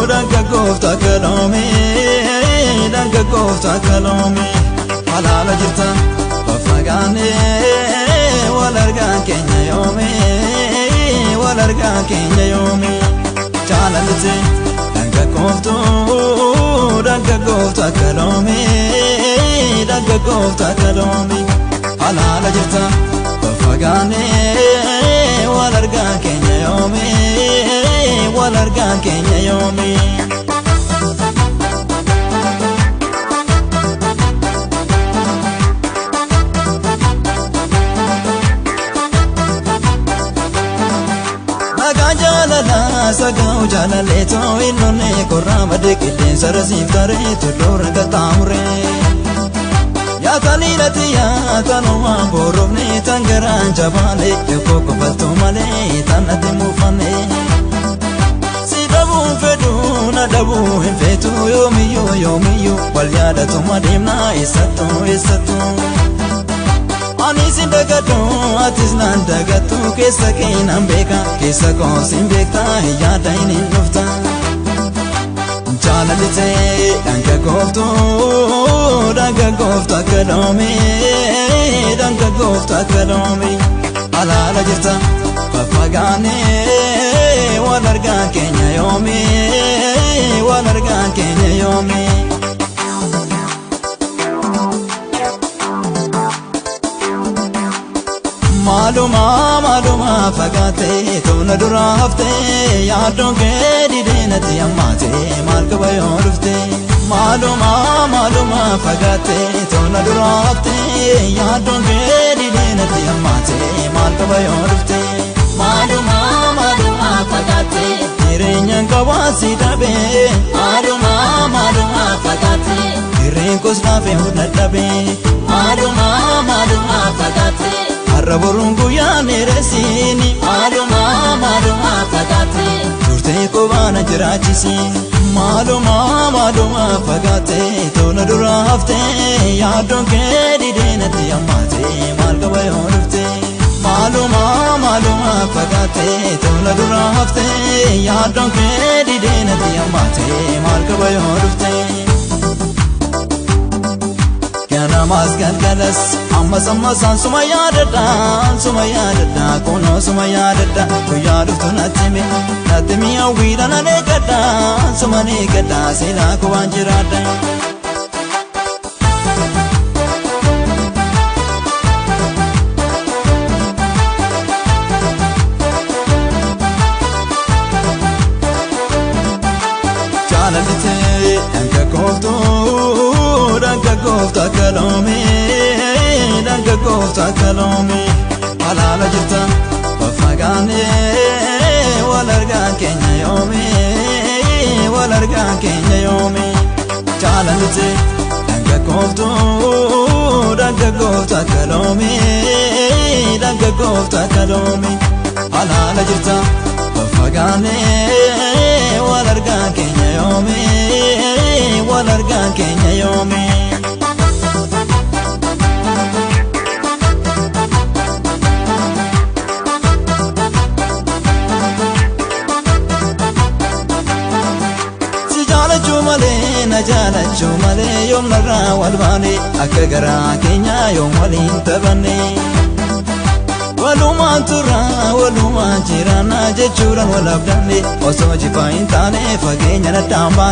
danka kofta kalome danka kofta kalome halala jirta fafagane walarga kenya yome chalalite danka kofta kalome halala jirta fafagane walarga kenya yome sagau jalale to inone korama dekile sarasif tare to lorga tamure ya talilati ya tanoma borobne tangaran jabale yoko balto male tanate mufane sidabu fedu na dabu fetu yomiyo walyada to mademna isato Ani sindagato atis nandagato kesa keenan beka kesa kosin bekta yada inin nufta Jalalite danka kofta kalome alala jirta fafagane walarga kenya yome Maluma fagate tona dura hafte yaadon ke didinati ammate malka bayon rufte maluma fagate tona dura hafte yaadon ke didinati ammate malka bayon rufte maluma fagate direnya kawasi dabe maluma fagate direnkos nafe hudnabe maluma fagate Arraborungu ya neresini maluma fagate turte ko bana jirachisi maluma fagate tona dura hafte yaadon ke didinati ammate malka bayon rufte maluma fagate tona dura hafte yaadon ke didinati ammate malka bayon rufte Kana maskan kalas ammasan sumayadada kono sumayadada kuyaduftu natimi awira nanekada sumanekada sila kuwanjirada Jalalite danka kofta kalome halala jirta fafagane walarga kenya yome chalalite danka kofta kalome halala jirta fafagane walarga kenya yome Jalachu male yom narra walbane akagara kenya yom walin tabane waluman turra waluman jirana jechuran walabdane oso jifain tane fagenya na tamban